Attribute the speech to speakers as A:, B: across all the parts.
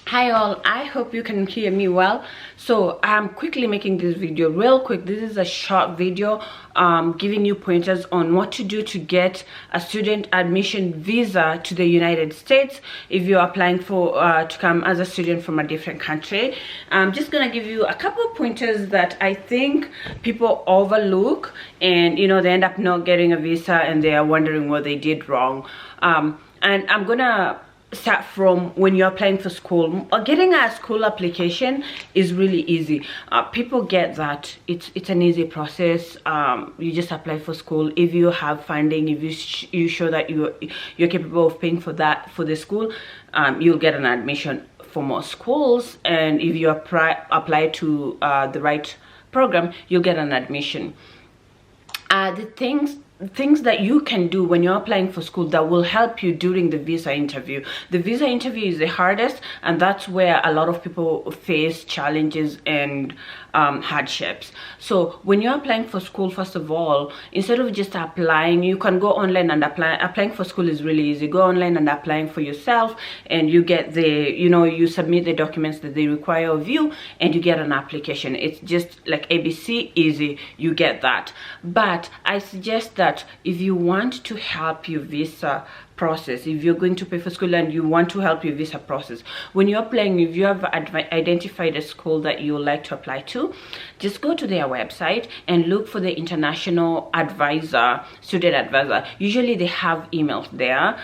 A: Hi all, I hope you can hear me well. So I'm quickly making this video real quick. This is a short video giving you pointers on what to do to get a student admission visa to the United States if you're applying for to come as a student from a different country. I'm just gonna give you a couple of pointers that I think people overlook, and they end up not getting a visa and they are wondering what they did wrong. And I'm gonna start from when you're applying for school. Getting a school application is really easy. People get that it's an easy process. You just apply for school. If you have funding, if you show that you're capable of paying for the school, you'll get an admission for most schools. And if you apply to the right program, you'll get an admission. The things that you can do when you're applying for school that will help you during the visa interview. The visa interview is the hardest, and that's where a lot of people face challenges and hardships. So when you're applying for school, first of all, instead of just applying, you can go online and apply. Applying for school is really easy. Go online and applying for yourself, and you get you submit the documents that they require of you, and you get an application. It's just like ABC, easy. You get that. But I suggest that if you want to help your visa process, if you're going to pay for school and you want to help your visa process, when you're applying, if you have identified a school that you would like to apply to, just go to their website and look for the international advisor, student advisor. Usually they have emails there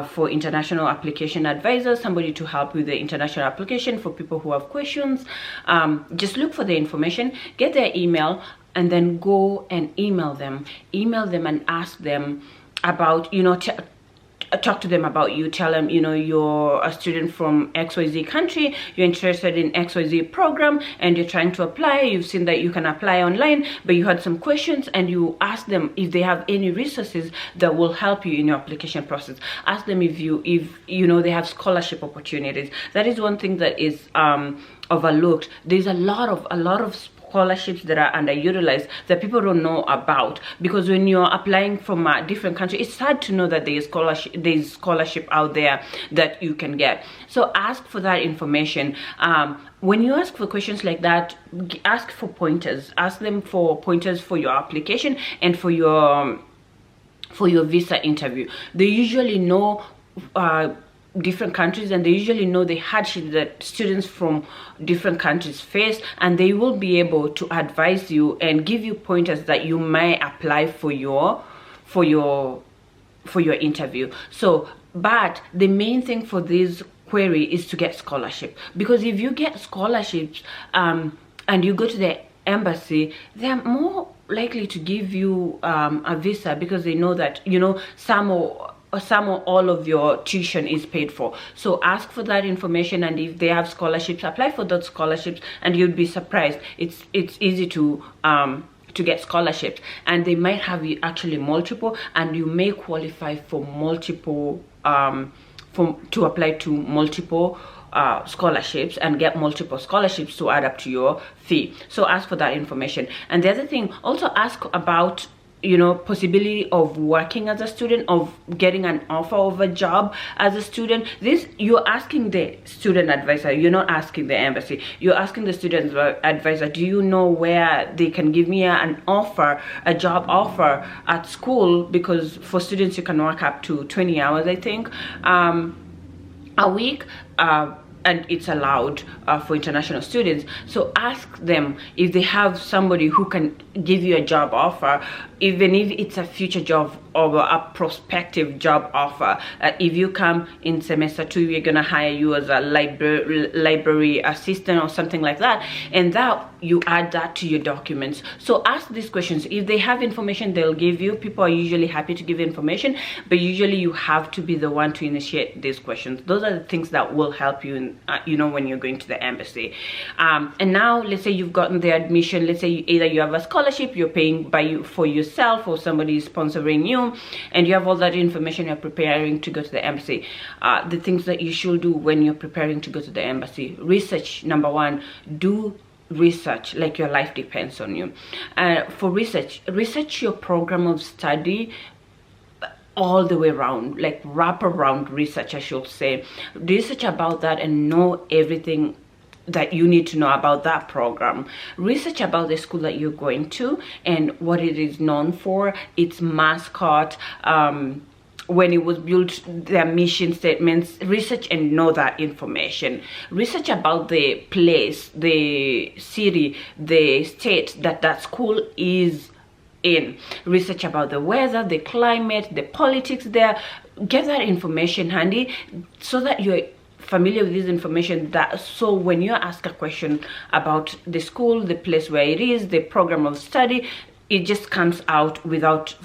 A: for international application advisors, somebody to help with the international application for people who have questions. Just look for the information, get their email, and then go and email them and ask them about, talk to them about you. Tell them, you're a student from XYZ country, you're interested in XYZ program, and you're trying to apply. You've seen that you can apply online, but you had some questions, and you ask them if they have any resources that will help you in your application process. Ask them if they have scholarship opportunities. That is one thing that is overlooked. There's a lot of scholarships that are underutilized that people don't know about, because when you're applying from a different country, it's hard to know that there's scholarship out there that you can get. So ask for that information. When you ask for questions like that, ask for pointers. Ask them for pointers for your application and for your visa interview. They usually know different countries, and they usually know the hardship that students from different countries face, and they will be able to advise you and give you pointers that you may apply for your interview. So, but the main thing for this query is to get scholarship, because if you get scholarships and you go to the embassy, they're more likely to give you a visa, because they know that some or all of your tuition is paid for. So ask for that information, and if they have scholarships, apply for those scholarships, and you'll be surprised. It's easy to get scholarships, and they might have you actually multiple, and you may qualify for multiple to apply to multiple scholarships and get multiple scholarships to add up to your fee. So ask for that information. And the other thing, also ask about possibility of working as a student, of getting an offer of a job as a student. This, you're asking the student advisor, you're not asking the embassy. You're asking the student advisor, do you know where they can give me a job offer at school? Because for students, you can work up to 20 hours, I think, a week. And it's allowed for international students. So ask them if they have somebody who can give you a job offer, even if it's a future job or a prospective job offer. If you come in semester 2, we're gonna hire you as a library assistant or something like that, and that you add that to your documents. So ask these questions. If they have information, they'll give you. People are usually happy to give information, but usually you have to be the one to initiate these questions. Those are the things that will help you in, when you're going to the embassy. And now, let's say you've gotten the admission. Let's say either you have a scholarship, you're paying for yourself, or somebody is sponsoring you, and you have all that information. You're preparing to go to the embassy. The things that you should do when you're preparing to go to the embassy: research. Number one, do research like your life depends on you. For research your program of study all the way around, like wrap around research, I should say. Research about that and know everything that you need to know about that program. Research about the school that you're going to and what it is known for, its mascot, when it was built, their mission statements. Research and know that information. Research about the place, the city, the state that that school is in. Research about the weather, the climate, the politics there. Get that information handy so that you're familiar with this information, that so when you ask a question about the school, the place where it is, the program of study, it just comes out without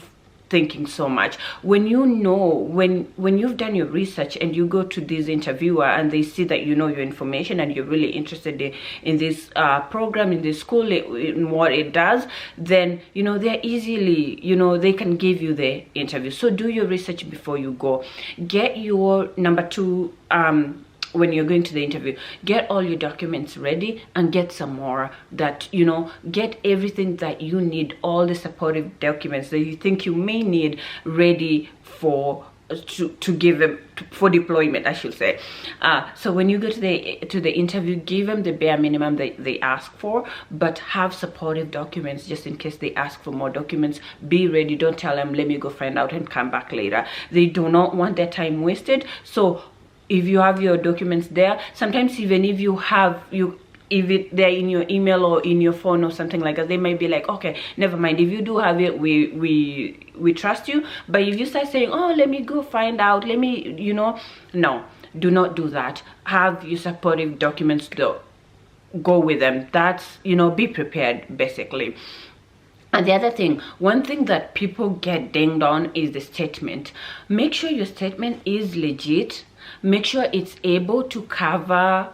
A: thinking so much. When you know, when you've done your research and you go to this interviewer and they see that you know your information and you're really interested in this program, in this school, in what it does, then you know they're easily, you know, they can give you the interview. So do your research before you go. Get your number two, when you're going to the interview, get all your documents ready and get some more, that, you know, get everything that you need, all the supportive documents that you think you may need ready for to give them for deployment, I should say. So when you go to the interview, give them the bare minimum that they ask for, but have supportive documents just in case they ask for more documents. Be ready. Don't tell them, let me go find out and come back later. They do not want their time wasted. So if you have your documents there, sometimes even if you have if they're in your email or in your phone or something like that, they might be like, okay, never mind. If you do have it, we trust you. But if you start saying, oh, let me go find out, let me, you know, no, do not do that. Have your supportive documents though, go with them. That's, you know, be prepared basically. And the other thing, one thing that people get dinged on is the statement. Make sure your statement is legit. Make sure it's able to cover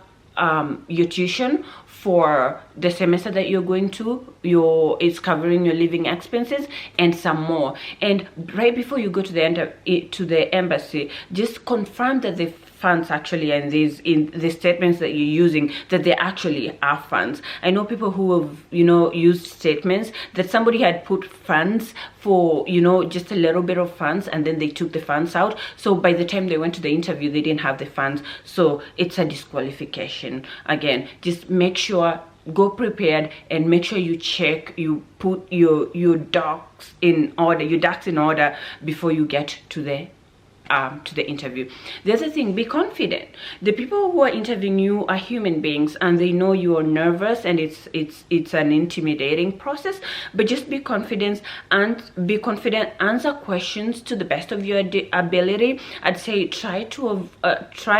A: your tuition for the semester that you're going to. It's covering your living expenses and some more. And right before you go to the embassy, just confirm that the funds actually, and in the statements that you're using, that they actually are funds. I know people who have, you know, used statements that somebody had put funds for, you know, just a little bit of funds, and then they took the funds out. So by the time they went to the interview, they didn't have the funds. So it's a disqualification. Again, just make sure, go prepared, and make sure you check, you put your ducks in order before you get to the interview. The other thing, be confident. The people who are interviewing you are human beings, and they know you are nervous, and it's an intimidating process. But just be confident and answer questions to the best of your ability. I'd say try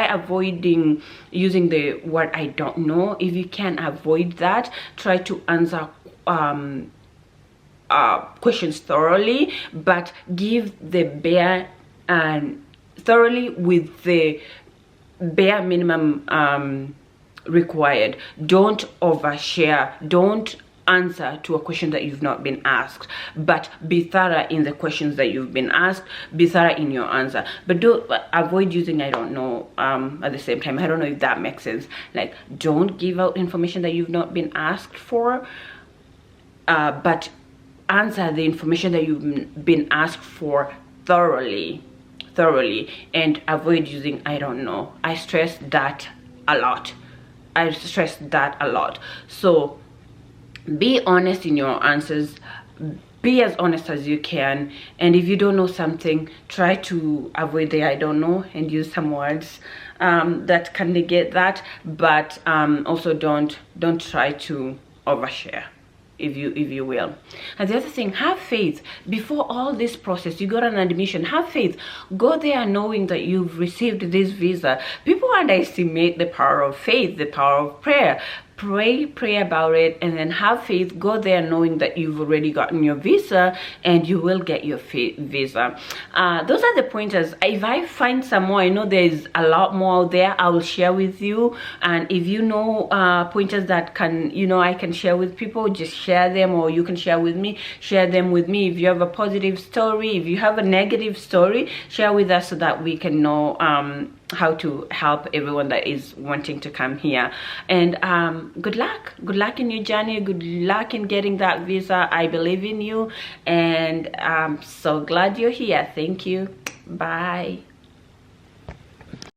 A: avoiding using the word I don't know. If you can avoid that, try to answer questions thoroughly, but give the bare and thoroughly with the bare minimum required. Don't overshare. Don't answer to a question that you've not been asked, but be thorough in the questions that you've been asked. Be thorough in your answer, but don't avoid using I don't know at the same time. I don't know if that makes sense. Like, don't give out information that you've not been asked for, but answer the information that you've been asked for thoroughly, and avoid using I don't know. I stress that a lot. So be honest in your answers. Be as honest as you can, and if you don't know something, try to avoid the I don't know and use some words that can negate that, but also don't try to overshare, if you will. And the other thing, have faith. Before all this process, you got an admission, have faith. Go there knowing that you've received this visa. People underestimate the power of faith, the power of prayer. Pray about it, and then have faith. Go there knowing that you've already gotten your visa, and you will get your visa. Those are the pointers. If I find some more, I know there's a lot more out there, I will share with you. And if you know pointers that can, you know, I can share with people, just share them, or you can share them with me. If you have a positive story, if you have a negative story, share with us so that we can know how to help everyone that is wanting to come here. And good luck in your journey. Good luck in getting that visa. I believe in you, and I'm so glad you're here. Thank you. Bye.